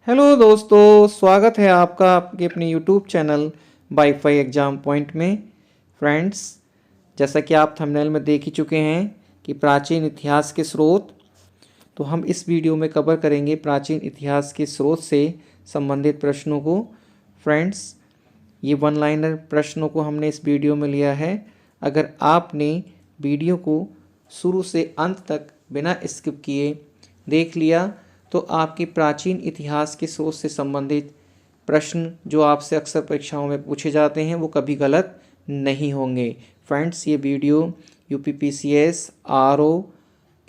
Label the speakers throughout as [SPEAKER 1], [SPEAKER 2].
[SPEAKER 1] Hello दोस्तों, स्वागत है आपका आपके अपने YouTube channel wifi exam point में। फ्रेंड्स, जैसा कि आप थंबनेल में देख ही चुके हैं कि प्राचीन इतिहास के स्रोत, तो हम इस वीडियो में कवर करेंगे प्राचीन इतिहास के स्रोत से संबंधित प्रश्नों को। फ्रेंड्स, ये वन लाइनर प्रश्नों को हमने इस वीडियो में लिया है। अगर आपने वीडियो को शुरू से अंत तक बिना स्किप किए देख लिया तो आपके प्राचीन इतिहास के स्रोत से संबंधित प्रश्न जो आपसे अक्सर परीक्षाओं में पूछे जाते हैं वो कभी गलत नहीं होंगे। फ्रेंड्स, ये video UPPCS, RO,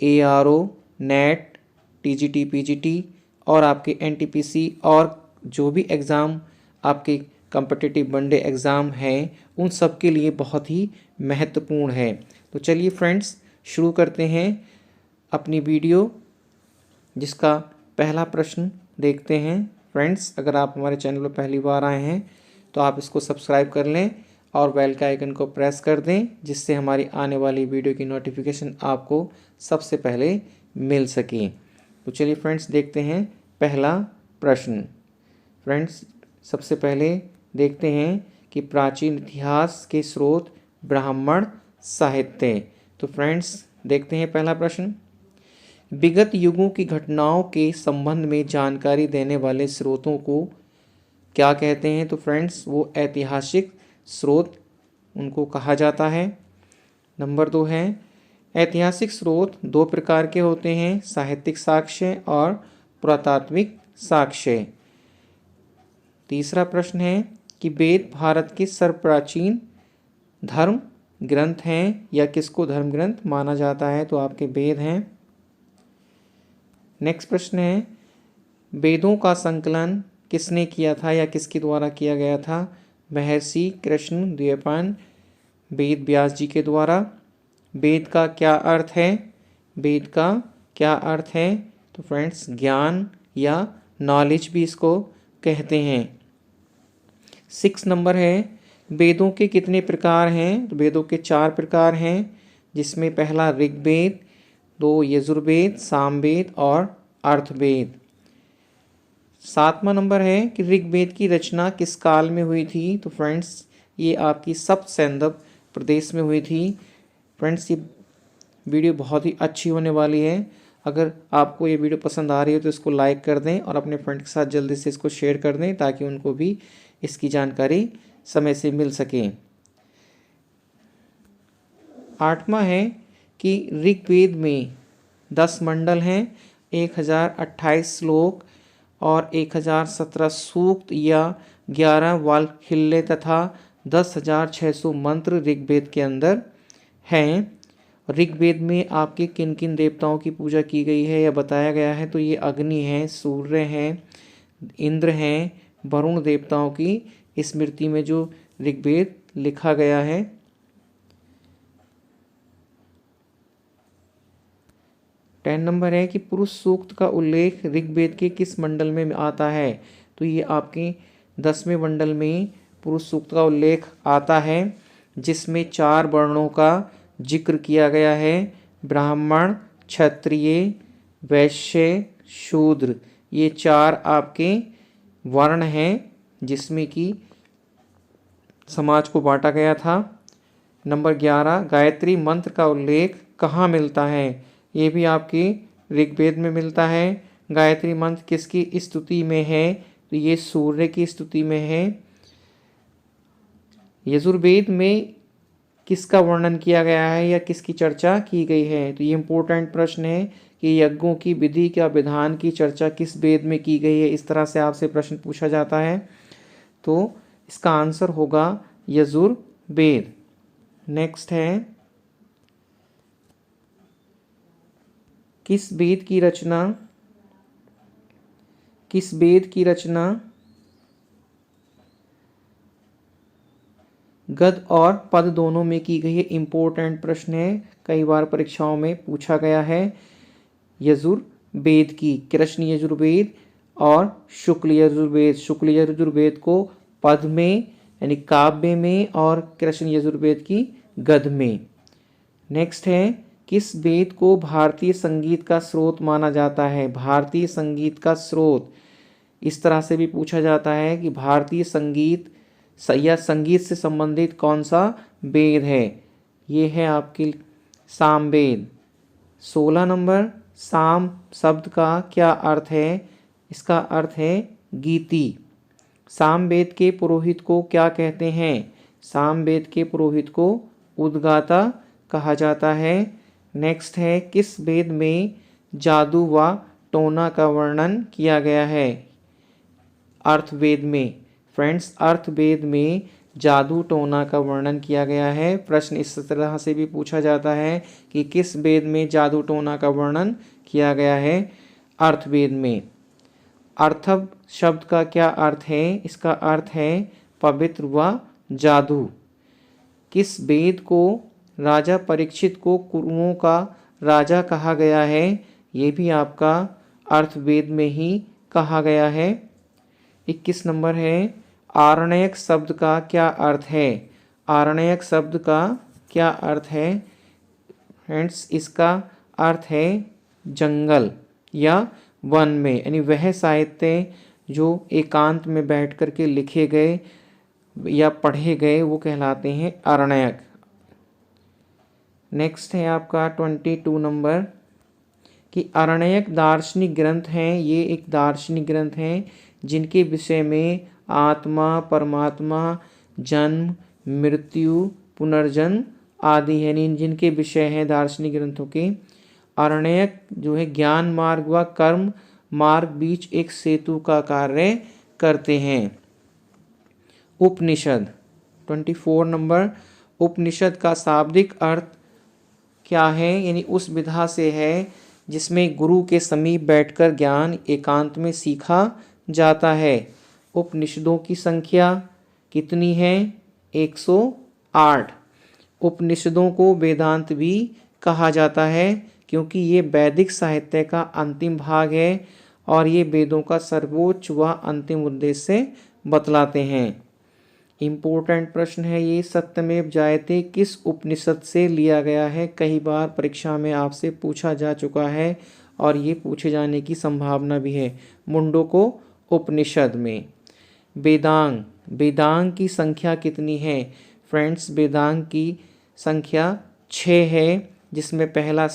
[SPEAKER 1] ARO, net, TGT, PGT और आपके एनटीपीसी और जो भी एग्ज़ाम आपके कम्पिटिटिव वनडे एग्ज़ाम हैं उन सब के लिए बहुत ही महत्वपूर्ण है। तो चलिए फ्रेंड्स, शुरू करते हैं अपनी वीडियो, जिसका पहला प्रश्न देखते हैं। फ्रेंड्स, अगर आप हमारे चैनल पर पहली बार आए हैं तो आप इसको सब्सक्राइब कर लें और बेल का आइकन को प्रेस कर दें, जिससे हमारी आने वाली वीडियो की नोटिफिकेशन आपको सबसे पहले मिल सके। तो चलिए फ्रेंड्स, देखते हैं पहला प्रश्न। फ्रेंड्स, सबसे पहले देखते हैं कि प्राचीन इतिहास के स्रोत ब्राह्मण साहित्य। तो फ्रेंड्स, देखते हैं पहला प्रश्न। विगत युगों की घटनाओं के संबंध में जानकारी देने वाले स्रोतों को क्या कहते हैं? तो फ्रेंड्स, वो ऐतिहासिक स्रोत उनको कहा जाता है। नंबर 2 है, ऐतिहासिक स्रोत दो प्रकार के होते हैं, साहित्यिक साक्ष्य और पुरातात्विक साक्ष्य। तीसरा प्रश्न है कि वेद भारत के सर्वप्राचीन धर्म ग्रंथ हैं या किसको धर्म ग्रंथ माना जाता है? तो आपके वेद हैं। नेक्स्ट प्रश्न है, वेदों का संकलन किसने किया था या किसके द्वारा किया गया था? महर्षि कृष्ण द्वैपायन वेद व्यास जी के द्वारा। वेद का क्या अर्थ है? वेद का क्या अर्थ है? तो फ्रेंड्स, ज्ञान या नॉलेज भी इसको कहते हैं। 6 नंबर है, वेदों के कितने प्रकार हैं? तो वेदों के 4 प्रकार हैं, जिसमें पहला ऋग्वेद, 2 यजुर्वेद, सामवेद और अर्थवेद। 7वां नंबर है कि ऋग्वेद की रचना किस काल में हुई थी? तो फ्रेंड्स, ये आपकी सप्त सैंधव प्रदेश में हुई थी। फ्रेंड्स, ये वीडियो बहुत ही अच्छी होने वाली है। अगर आपको ये वीडियो पसंद आ रही है तो इसको लाइक कर दें और अपने फ्रेंड के साथ जल्दी से इसको शेयर कर दें, ताकि उनको भी इसकी जानकारी समय से मिल सके। 8वां है कि ऋग्वेद में 10 मंडल हैं, 1028 श्लोक और 1017 सूक्त या 11 वाल्खिल्य तथा 10,600 मंत्र ऋग्वेद के अंदर हैं। ऋग्वेद में आपके किन किन देवताओं की पूजा की गई है या बताया गया है? तो ये अग्नि है, सूर्य हैं, इंद्र हैं, वरुण देवताओं की स्मृति में जो ऋग्वेद लिखा गया है। 10 नंबर है कि पुरुष सूक्त का उल्लेख ऋग्वेद के किस मंडल में आता है? तो ये आपके 10वें मंडल में पुरुष सूक्त का उल्लेख आता है, जिसमें 4 वर्णों का जिक्र किया गया है, ब्राह्मण, क्षत्रिय, वैश्य, शूद्र। ये 4 आपके वर्ण हैं जिसमें कि समाज को बांटा गया था। नंबर 11, गायत्री मंत्र का उल्लेख कहाँ मिलता है? ये भी आपके ऋग्वेद में मिलता है। गायत्री मंत्र किसकी स्तुति में है? तो ये सूर्य की स्तुति में है। यजुर्वेद में किसका वर्णन किया गया है या किसकी चर्चा की गई है? तो ये इम्पोर्टेंट प्रश्न है कि यज्ञों की विधि का विधान की चर्चा किस वेद में की गई है। इस तरह से आपसे प्रश्न पूछा जाता है, तो इसका आंसर होगा यजुर्वेद। नेक्स्ट है, किस वेद की रचना गद और पद दोनों में की गई है? इम्पोर्टेंट प्रश्न है, कई बार परीक्षाओं में पूछा गया है। यजुर्वेद की, कृष्ण यजुर्वेद और शुक्ल यजुर्वेद। शुक्ल यजुर्वेद को पद में यानी काव्य में और कृष्ण यजुर्वेद की गद में। नेक्स्ट है, किस वेद को भारतीय संगीत का स्रोत माना जाता है? भारतीय संगीत का स्रोत इस तरह से भी पूछा जाता है कि भारतीय संगीत या संगीत से संबंधित कौन सा वेद है। ये है आपकी सामवेद। 16 नंबर, साम शब्द का क्या अर्थ है? इसका अर्थ है गीति। सामवेद के पुरोहित को क्या कहते हैं? सामवेद के पुरोहित को उद्गाता कहा जाता है। नेक्स्ट है, किस वेद में जादू व टोना का वर्णन किया गया है? अर्थवेद में। फ्रेंड्स, अर्थवेद में जादू टोना का वर्णन किया गया है। प्रश्न इस तरह से भी पूछा जाता है कि किस वेद में जादू टोना का वर्णन किया गया है? अर्थवेद में। अर्थव शब्द का क्या अर्थ है? इसका अर्थ है पवित्र व जादू। किस वेद को राजा परीक्षित को कुरुओं का राजा कहा गया है? ये भी आपका अर्थवेद में ही कहा गया है। 21 नंबर है, आरण्यक शब्द का क्या अर्थ है? आरण्यक शब्द का क्या अर्थ है? फ्रेंड्स, इसका अर्थ है जंगल या वन में, यानी वह साहित्य जो एकांत में बैठ कर के लिखे गए या पढ़े गए वो कहलाते हैं आरण्यक। नेक्स्ट है आपका 22 नंबर कि आरण्यक दार्शनिक ग्रंथ हैं। ये एक दार्शनिक ग्रंथ हैं जिनके विषय में आत्मा, परमात्मा, जन्म, मृत्यु, पुनर्जन्म आदि है, जिनके विषय हैं दार्शनिक ग्रंथों के। आरण्यक जो है ज्ञान मार्ग व कर्म मार्ग बीच एक सेतु का कार्य करते हैं। उपनिषद 24 नंबर, उपनिषद का शाब्दिक अर्थ क्या है? यानी उस विधा से है जिसमें गुरु के समीप बैठकर ज्ञान एकांत में सीखा जाता है। उपनिषदों की संख्या कितनी है? 108। उपनिषदों को वेदांत भी कहा जाता है क्योंकि ये वैदिक साहित्य का अंतिम भाग है और ये वेदों का सर्वोच्च व अंतिम उद्देश्य बतलाते हैं। इम्पोर्टेंट प्रश्न है ये, सत्यमेव जयते किस उपनिषद से लिया गया है? कई बार परीक्षा में आपसे पूछा जा चुका है और ये पूछे जाने की संभावना भी है। मुंडको उपनिषद में। वेदांग, वेदांग की संख्या कितनी है? फ्रेंड्स, वेदांग की संख्या 6 है, जिसमें पहला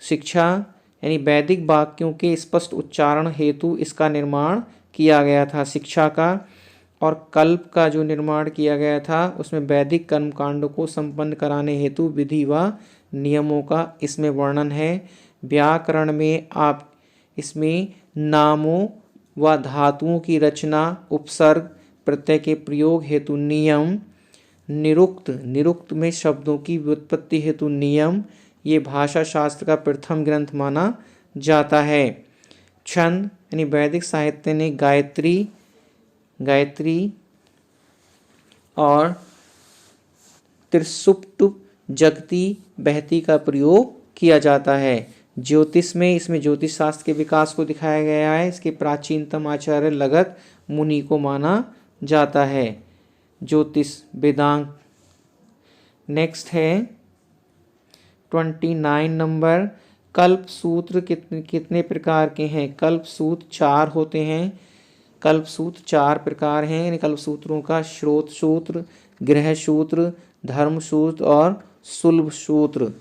[SPEAKER 1] शिक्षा यानी वैदिक वाक्यों के स्पष्ट उच्चारण हेतु इसका निर्माण किया गया था, शिक्षा का। और कल्प का जो निर्माण किया गया था उसमें वैदिक कर्मकांडों को संपन्न कराने हेतु विधि व नियमों का इसमें वर्णन है। व्याकरण में आप इसमें नामों व धातुओं की रचना, उपसर्ग, प्रत्यय के प्रयोग हेतु नियम, निरुक्त, निरुक्त में शब्दों की व्युत्पत्ति हेतु नियम, ये भाषा शास्त्र का प्रथम ग्रंथ माना जाता है। छंद यानी वैदिक साहित्य ने गायत्री और त्रिसुप्त जगती बहती का प्रयोग किया जाता है। ज्योतिष में इसमें ज्योतिष शास्त्र के विकास को दिखाया गया है। इसके प्राचीनतम आचार्य लगत मुनि को माना जाता है। ज्योतिष वेदांग। नेक्स्ट है 29 नंबर, कल्प सूत्र कितने प्रकार के हैं? कल्प सूत्र 4 होते हैं। कल्प सूत्र 4 प्रकार हैं। इन कल्प सूत्रों का श्रोत सूत्र, गृह सूत्र, धर्म सूत्र और सुलभ सूत्र।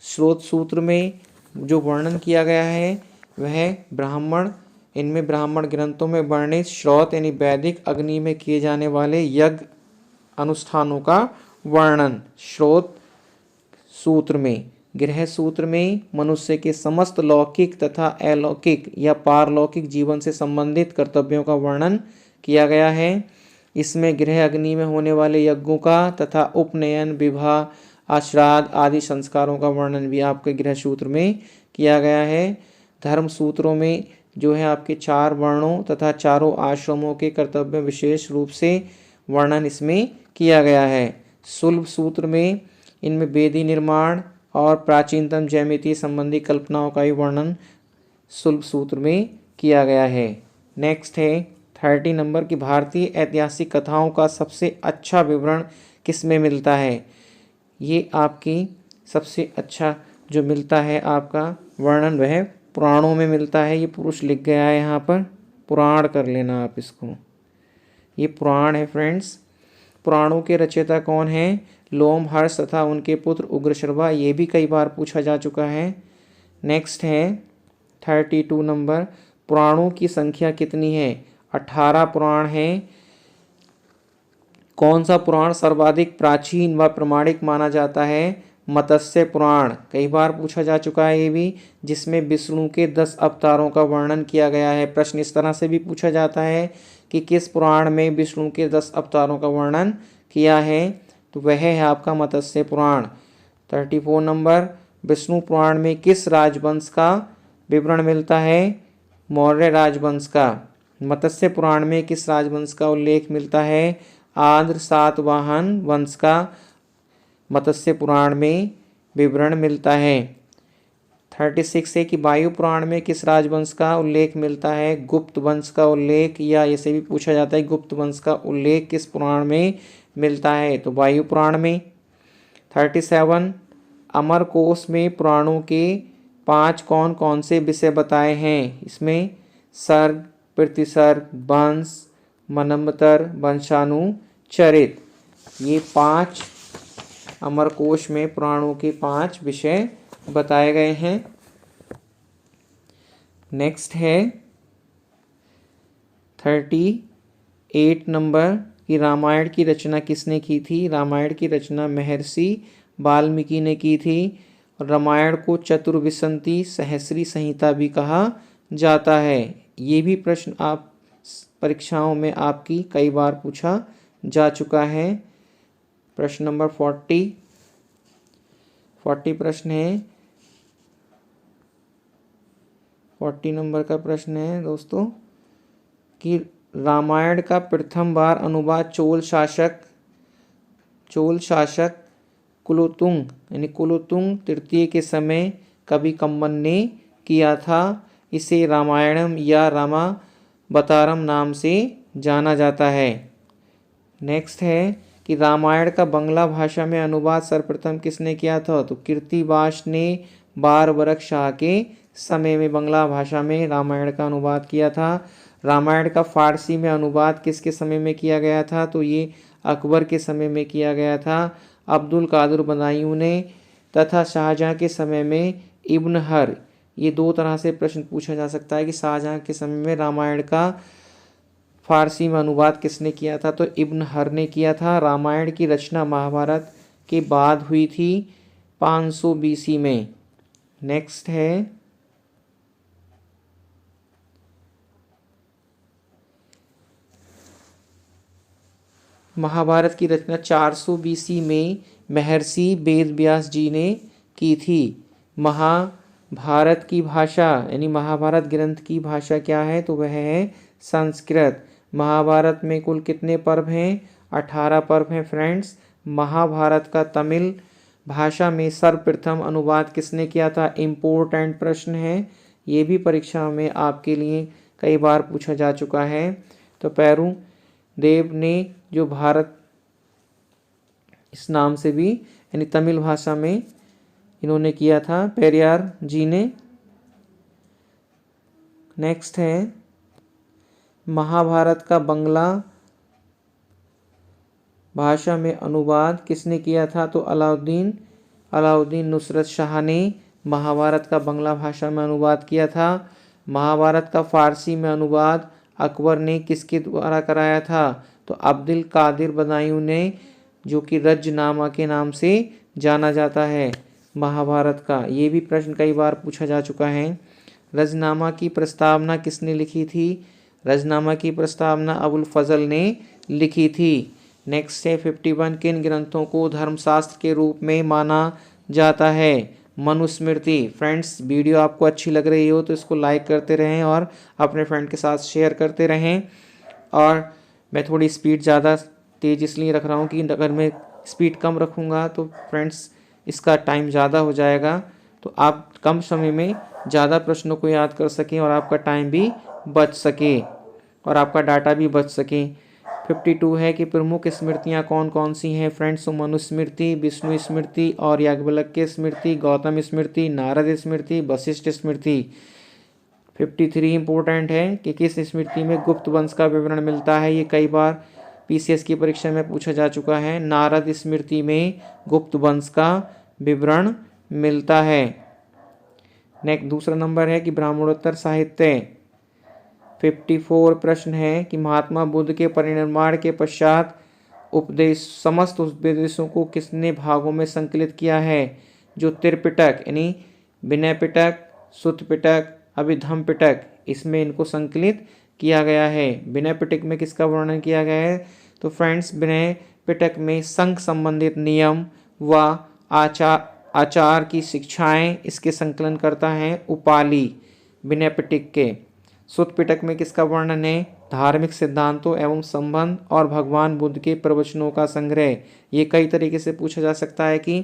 [SPEAKER 1] श्रोत सूत्र में जो वर्णन किया गया है वह ब्राह्मण, इनमें ब्राह्मण ग्रंथों में वर्णित श्रौत यानी वैदिक अग्नि में किए जाने वाले यज्ञ अनुष्ठानों का वर्णन श्रोत सूत्र में। गृह सूत्र में मनुष्य के समस्त लौकिक तथा अलौकिक या पारलौकिक जीवन से संबंधित कर्तव्यों का वर्णन किया गया है। इसमें गृह अग्नि में होने वाले यज्ञों का तथा उपनयन, विवाह, आश्राद्ध आदि संस्कारों का वर्णन भी आपके गृह सूत्र में किया गया है। धर्म सूत्रों में जो है आपके 4 वर्णों तथा चारों आश्रमों के कर्तव्य विशेष रूप से वर्णन इसमें किया गया है। सुलभ सूत्र में इनमें वेदी निर्माण और प्राचीनतम ज्यामिति संबंधी कल्पनाओं का ही वर्णन सुलभ सूत्र में किया गया है। नेक्स्ट है 30 नंबर की भारतीय ऐतिहासिक कथाओं का सबसे अच्छा विवरण किस में मिलता है? ये आपकी सबसे अच्छा जो मिलता है आपका वर्णन वह पुराणों में मिलता है, ये पुरुष लिख गया है यहाँ पर, पुराण कर लेना आप इसको, ये पुराण है फ्रेंड्स। पुराणों के रचयिता कौन हैं? लोमहर्ष तथा उनके पुत्र उग्रश्रवा, ये भी कई बार पूछा जा चुका है। नेक्स्ट है 32 नंबर, पुराणों की संख्या कितनी है? 18 पुराण हैं। कौन सा पुराण सर्वाधिक प्राचीन व प्रमाणिक माना जाता है? मत्स्य पुराण, कई बार पूछा जा चुका है ये भी, जिसमें विष्णु के 10 अवतारों का वर्णन किया गया है। प्रश्न इस तरह से भी पूछा जाता है कि किस पुराण में विष्णु के 10 अवतारों का वर्णन किया है, तो वह है आपका मत्स्य पुराण। 34 नंबर, विष्णु पुराण में किस राजवंश का विवरण मिलता है? मौर्य राजवंश का। मत्स्य पुराण में किस राजवंश का उल्लेख मिलता है? आंध्र सातवाहन वंश का मत्स्य पुराण में विवरण मिलता है। 36 है कि वायु पुराण में किस राजवंश का उल्लेख मिलता है? गुप्त वंश का उल्लेख, या ऐसे भी पूछा जाता है गुप्त वंश का उल्लेख किस पुराण में मिलता है, तो वायु पुराण में। 37, अमरकोश में पुराणों के 5 कौन कौन से विषय बताए हैं? इसमें सर्ग, प्रतिसर्ग, वंश, मनंतर, वंशानुचरित, ये 5 अमरकोश में पुराणों के 5 विषय बताए गए हैं। नेक्स्ट है 38 नंबर कि रामायण की रचना किसने की थी? रामायण की रचना महर्षि वाल्मीकि ने की थी। रामायण को चतुर्विंशति सहस्री संहिता भी कहा जाता है। ये भी प्रश्न आप परीक्षाओं में आपकी कई बार पूछा जा चुका है। प्रश्न नंबर 40 प्रश्न है, 40 नंबर का प्रश्न है दोस्तों कि रामायण का प्रथम बार अनुवाद चोल शासक कुलोत्तुंग यानी कुलोत्तुंग तृतीय के समय कवि कम्बन ने किया था। इसे रामायणम या रामावतारम नाम से जाना जाता है। नेक्स्ट है कि रामायण का बंगला भाषा में अनुवाद सर्वप्रथम किसने किया था? तो कीर्तिवास ने बारबरक शाह के समय में बंगला भाषा में रामायण का अनुवाद किया था। रामायण का फारसी में अनुवाद किसके समय में किया गया था? तो ये अकबर के समय में किया गया था, अब्दुल कादिर बदायूं ने, तथा शाहजहां के समय में इब्न हर। ये 2 तरह से प्रश्न पूछा जा सकता है कि शाहजहां के समय में रामायण का फारसी में अनुवाद किसने किया था? तो इब्न हर ने किया था। रामायण की रचना महाभारत के बाद हुई थी 500 BC में। नेक्स्ट है महाभारत की रचना 400 BC में महर्षि वेदव्यास जी ने की थी। महाभारत की भाषा यानी महाभारत ग्रंथ की भाषा क्या है? तो वह है संस्कृत। महाभारत में कुल कितने पर्व हैं? 18 पर्व हैं फ्रेंड्स। महाभारत का तमिल भाषा में सर्वप्रथम अनुवाद किसने किया था? इम्पोर्टेंट प्रश्न है, ये भी परीक्षा में आपके लिए कई बार पूछा जा चुका है। तो पेरू देव ने जो भारत इस नाम से भी यानी तमिल भाषा में इन्होंने किया था, पेरियार जी ने। नेक्स्ट है महाभारत का बंगला भाषा में अनुवाद किसने किया था? तो अलाउद्दीन नुसरत शाह ने महाभारत का बंगला भाषा में अनुवाद किया था। महाभारत का फारसी में अनुवाद अकबर ने किसके द्वारा कराया था? तो अब्दुल कादिर बदायूं ने, जो कि रजनामा के नाम से जाना जाता है महाभारत का। ये भी प्रश्न कई बार पूछा जा चुका है। रजनामा की प्रस्तावना किसने लिखी थी? रजनामा की प्रस्तावना अबुल फजल ने लिखी थी। नेक्स्ट है 51 किन ग्रंथों को धर्मशास्त्र के रूप में माना जाता है? मनुस्मृति। फ्रेंड्स, वीडियो आपको अच्छी लग रही हो तो इसको लाइक करते रहें और अपने फ्रेंड के साथ शेयर करते रहें। और मैं थोड़ी स्पीड ज़्यादा तेज़ इसलिए रख रहा हूँ कि अगर मैं स्पीड कम रखूँगा तो फ्रेंड्स इसका टाइम ज़्यादा हो जाएगा, तो आप कम समय में ज़्यादा प्रश्नों को याद कर सकें और आपका टाइम भी बच सके और आपका डाटा भी बच सके। 52 है कि प्रमुख स्मृतियाँ कौन कौन सी हैं? फ्रेंड्स, मनुस्मृति, विष्णु स्मृति और याज्ञवल्क्य स्मृति, गौतम स्मृति, नारद स्मृति, वशिष्ठ स्मृति। 53 इंपॉर्टेंट है कि किस स्मृति में गुप्त वंश का विवरण मिलता है। ये कई बार पीसीएस की परीक्षा में पूछा जा चुका है। नारद स्मृति में गुप्त वंश का विवरण मिलता है। नेक्स्ट दूसरा नंबर है कि ब्राह्मणोत्तर साहित्य। 54 प्रश्न है कि महात्मा बुद्ध के परिनिर्वाण के पश्चात समस्त उपदेशों को किसने भागों में संकलित किया है। जो त्रिपिटक यानी विनय पिटक, सुत्त पिटक, अभिधम्म पिटक, इसमें इनको संकलित किया गया है। विनय पिटक में किसका वर्णन किया गया है? तो फ्रेंड्स, विनय पिटक में संघ संबंधित नियम व आचार की शिक्षाएं इसके संकलन करता है उपाली विनय पिटक के। सुत्त पिटक में किसका वर्णन है? धार्मिक सिद्धांतों एवं संबंध और भगवान बुद्ध के प्रवचनों का संग्रह। ये कई तरीके से पूछा जा सकता है कि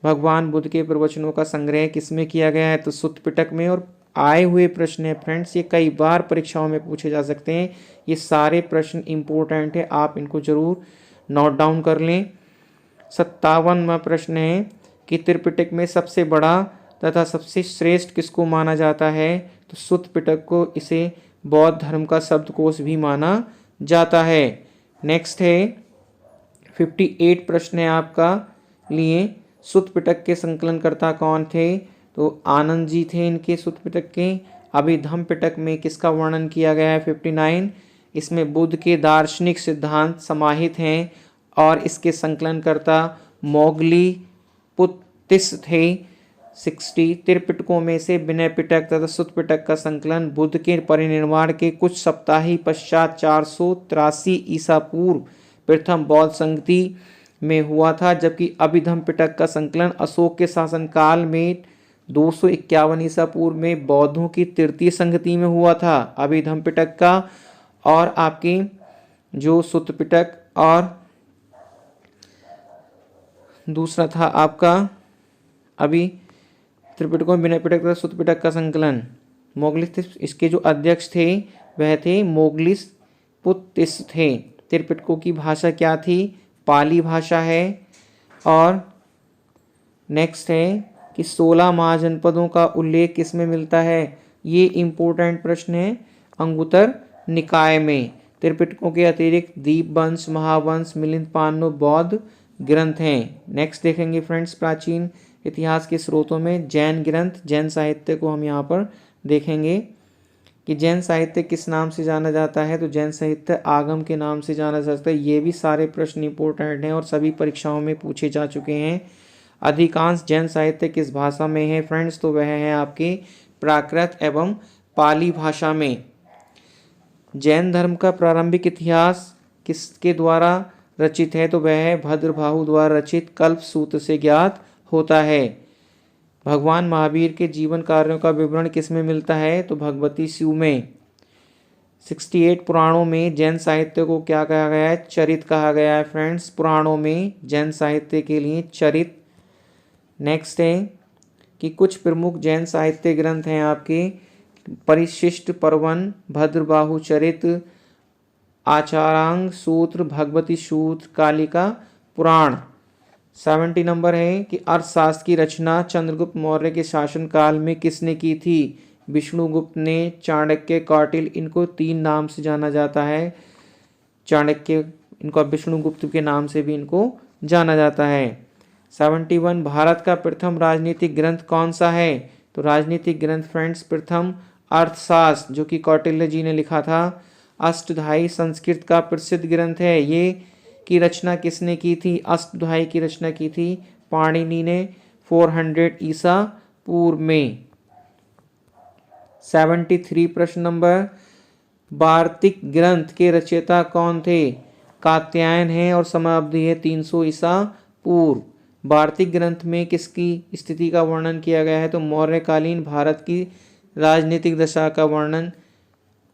[SPEAKER 1] भगवान बुद्ध के प्रवचनों का संग्रह किसमें किया गया है, तो सुत्त पिटक में। और आए हुए प्रश्न है फ्रेंड्स, ये कई बार परीक्षाओं में पूछे जा सकते हैं। ये सारे प्रश्न इंपॉर्टेंट है, आप इनको जरूर नोट डाउन कर लें। 57वां प्रश्न है कि त्रिपिटक में सबसे बड़ा तथा सबसे श्रेष्ठ किसको माना जाता है? तो सुत्त पिटक को। इसे बौद्ध धर्म का शब्दकोश भी माना जाता है। नेक्स्ट है 58 प्रश्न है आपका लिए। सुत्त पिटक के संकलनकर्ता कौन थे? तो आनंद जी थे इनके सुत्त पिटक के। अभिधम्म पिटक में किसका वर्णन किया गया है? 59। इसमें बुद्ध के दार्शनिक सिद्धांत समाहित हैं और इसके संकलनकर्ता मोगली पुत्तिस थे। 60 त्रिपिटकों में से विनय पिटक तथा सुत्त पिटक का संकलन बुद्ध के परिनिर्वाण के कुछ सप्ताह ही पश्चात 483 ईसा पूर्व प्रथम बौद्ध संगति में हुआ था, जबकि अभिधम्म पिटक का संकलन अशोक के शासनकाल में 251 ईसा पूर्व में बौद्धों की तृतीय संगति में हुआ था अभिधम्म पिटक का। और आपके जो सुत्त पिटक और दूसरा था आपका अभी त्रिपिटकों में विनय पिटक तथा सुत्त पिटक का संकलन मोगलिस, इसके जो अध्यक्ष थे वह थे मोगलिस पुत्तिस थे। त्रिपिटकों की भाषा क्या थी? पाली भाषा है। और नेक्स्ट है कि 16 महाजनपदों का उल्लेख किसमें मिलता है? ये इंपॉर्टेंट प्रश्न है अंगुत्तर निकाय में। त्रिपिटकों के अतिरिक्त दीपवंश, महावंश, मिलिंद बौद्ध ग्रंथ हैं। नेक्स्ट देखेंगे फ्रेंड्स, प्राचीन इतिहास के स्रोतों में जैन ग्रंथ, जैन साहित्य को हम यहाँ पर देखेंगे कि जैन साहित्य किस नाम से जाना जाता है। तो जैन साहित्य आगम के नाम से जाना जाता है। ये भी सारे प्रश्न इंपॉर्टेंट हैं और सभी परीक्षाओं में पूछे जा चुके हैं। अधिकांश जैन साहित्य किस भाषा में है फ्रेंड्स? तो वह है आपके प्राकृत एवं पाली भाषा में। जैन धर्म का प्रारंभिक इतिहास किसके द्वारा रचित है? तो वह है भद्रबाहु द्वारा रचित कल्प सूत्र से ज्ञात होता है। भगवान महावीर के जीवन कार्यों का विवरण किसमें मिलता है? तो भगवती शिव में। 68 पुराणों में जैन साहित्य को क्या कहा गया है? चरित कहा गया है फ्रेंड्स। पुराणों में जैन साहित्य के लिए चरित। नेक्स्ट है कि कुछ प्रमुख जैन साहित्य ग्रंथ हैं आपके परिशिष्ट पर्वन, भद्रबाहु चरित, आचारांग सूत्र, भगवती सूत्र, कालिका पुराण। 70 नंबर है कि अर्थशास्त्र की रचना चंद्रगुप्त मौर्य के शासनकाल में किसने की थी? विष्णुगुप्त ने, चाणक्य, कौटिल्य, इनको 3 नाम से जाना जाता है। चाणक्य, इनको विष्णुगुप्त के नाम से भी इनको जाना जाता है। 71 भारत का प्रथम राजनीतिक ग्रंथ कौन सा है? तो राजनीतिक ग्रंथ फ्रेंड्स प्रथम अर्थशास्त्र, जो कि कौटिल्य जी ने लिखा था। अष्टधाई संस्कृत का प्रसिद्ध ग्रंथ है। ये की रचना किसने की थी? अष्टधाई की रचना की थी पाणिनि ने 400 ईसा पूर्व में। 73 प्रश्न नंबर, वार्तिक ग्रंथ के रचयिता कौन थे? कात्यायन है और समाप्ति है 300 ईसा पूर्व। वार्तिक ग्रंथ में किसकी स्थिति का वर्णन किया गया है? तो मौर्यकालीन भारत की राजनीतिक दशा का वर्णन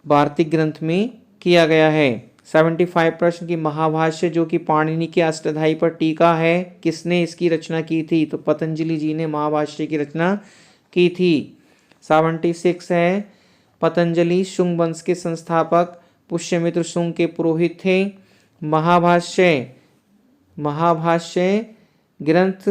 [SPEAKER 1] वार्तिक ग्रंथ में किया गया है। 75 प्रश्न की महाभाष्य, जो कि पाणिनि के अष्टाध्यायी पर टीका है, किसने इसकी रचना की थी? तो पतंजलि जी ने महाभाष्य की रचना की थी। 76 है पतंजलि शुंग वंश के संस्थापक पुष्यमित्र शुंग के पुरोहित थे। महाभाष्य ग्रंथ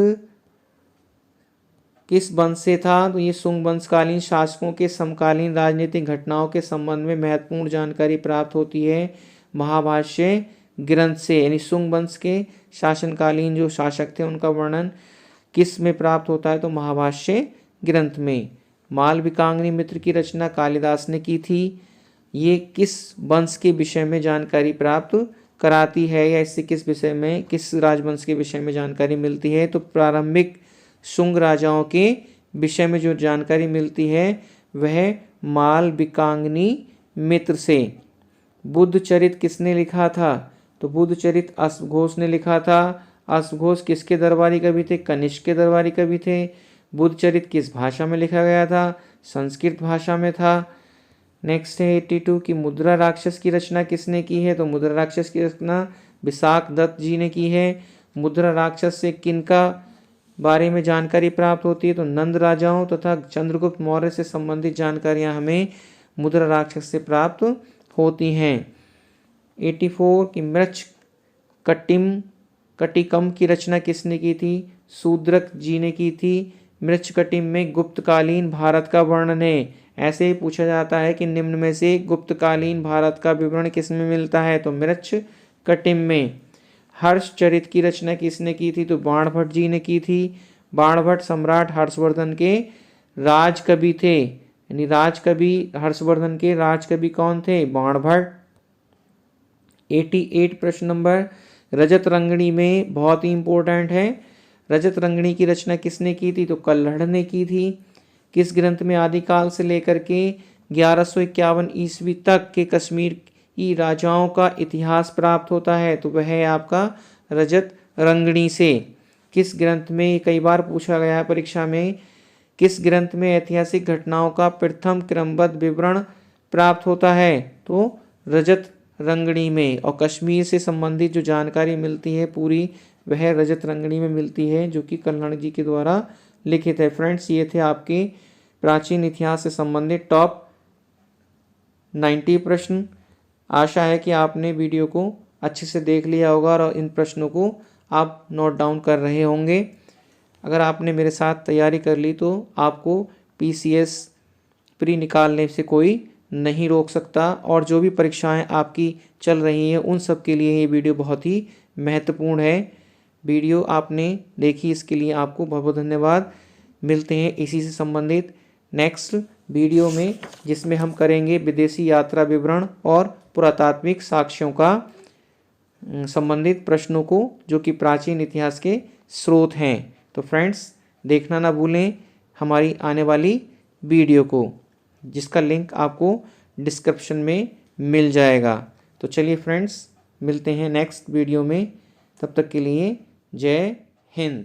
[SPEAKER 1] किस वंश से था? तो ये शुंग वंशकालीन शासकों के समकालीन राजनीतिक घटनाओं के संबंध में महत्वपूर्ण जानकारी प्राप्त होती है महाभाष्य ग्रंथ से। यानी शुंग वंश के शासनकालीन जो शासक थे उनका वर्णन किस में प्राप्त होता है? तो महाभाष्य ग्रंथ में। मालविकाग्नि मित्र की रचना कालिदास ने की थी। ये किस वंश के विषय में जानकारी प्राप्त कराती है, या इससे किस विषय में, किस राजवंश के विषय में जानकारी मिलती है? तो प्रारंभिक शुंग राजाओं के विषय में जो जानकारी मिलती है वह मालविकाग्नि मित्र से। बुद्ध चरित किसने लिखा था? तो बुद्ध चरित अश्वघोष ने लिखा था। अश्वघोष किसके दरबारी कवि थे? कनिष्क के दरबारी कवि थे। बुद्ध चरित किस भाषा में लिखा गया था? संस्कृत भाषा में था। नेक्स्ट है 82 की मुद्रा राक्षस की रचना किसने की है? तो मुद्रा राक्षस की रचना विशाख दत्त जी ने की है। मुद्रा राक्षस से किनका बारे में जानकारी प्राप्त होती है? तो नंद राजाओं तथा चंद्रगुप्त मौर्य से संबंधित जानकारियां हमें मुद्रा राक्षस से प्राप्त होती हैं। 84 की मृच्छ कटिकम की रचना किसने की थी? शूद्रक जी ने की थी। मृच्छकटिम में गुप्तकालीन भारत का वर्णन है। ऐसे ही पूछा जाता है कि निम्न में से गुप्तकालीन भारत का विवरण किसमें मिलता है? तो मृच्छकटिम में। हर्षचरित की रचना किसने की थी? तो बाणभट्ट जी ने की थी। बाणभट्ट सम्राट हर्षवर्धन के राजकवि थे। यानी राजकवि हर्षवर्धन के राजकवि कौन थे? बाणभट्ट। 88 प्रश्न नंबर रजत रंगणी में बहुत ही इंपॉर्टेंट है। रजत रंगणी की रचना किसने की थी? तो कल्हड़ ने की थी। किस ग्रंथ में आदिकाल से लेकर के 1151 ईस्वी तक के कश्मीर की राजाओं का इतिहास प्राप्त होता है? तो वह है आपका रजत रंगणी से। किस ग्रंथ में, कई बार पूछा गया है परीक्षा में, किस ग्रंथ में ऐतिहासिक घटनाओं का प्रथम क्रमबद्ध विवरण प्राप्त होता है? तो रजत रंगणी में। और कश्मीर से संबंधित जो जानकारी मिलती है पूरी, वह रजत रंगणी में मिलती है, जो कि कल्हड़ जी के द्वारा लिखित है। फ्रेंड्स, ये थे आपके प्राचीन इतिहास से संबंधित टॉप 90 प्रश्न। आशा है कि आपने वीडियो को अच्छे से देख लिया होगा और इन प्रश्नों को आप नोट डाउन कर रहे होंगे। अगर आपने मेरे साथ तैयारी कर ली तो आपको PCS प्री निकालने से कोई नहीं रोक सकता। और जो भी परीक्षाएं आपकी चल रही हैं उन सब के लिए ये वीडियो बहुत ही महत्वपूर्ण है। वीडियो आपने देखी, इसके लिए आपको बहुत बहुत धन्यवाद। मिलते हैं इसी से संबंधित नेक्स्ट वीडियो में, जिसमें हम करेंगे विदेशी यात्रा विवरण और पुरातात्विक साक्ष्यों का संबंधित प्रश्नों को, जो कि प्राचीन इतिहास के स्रोत हैं। तो फ्रेंड्स, देखना ना भूलें हमारी आने वाली वीडियो को, जिसका लिंक आपको डिस्क्रिप्शन में मिल जाएगा। तो चलिए फ्रेंड्स, मिलते हैं नेक्स्ट वीडियो में। तब तक के लिए जय हिंद।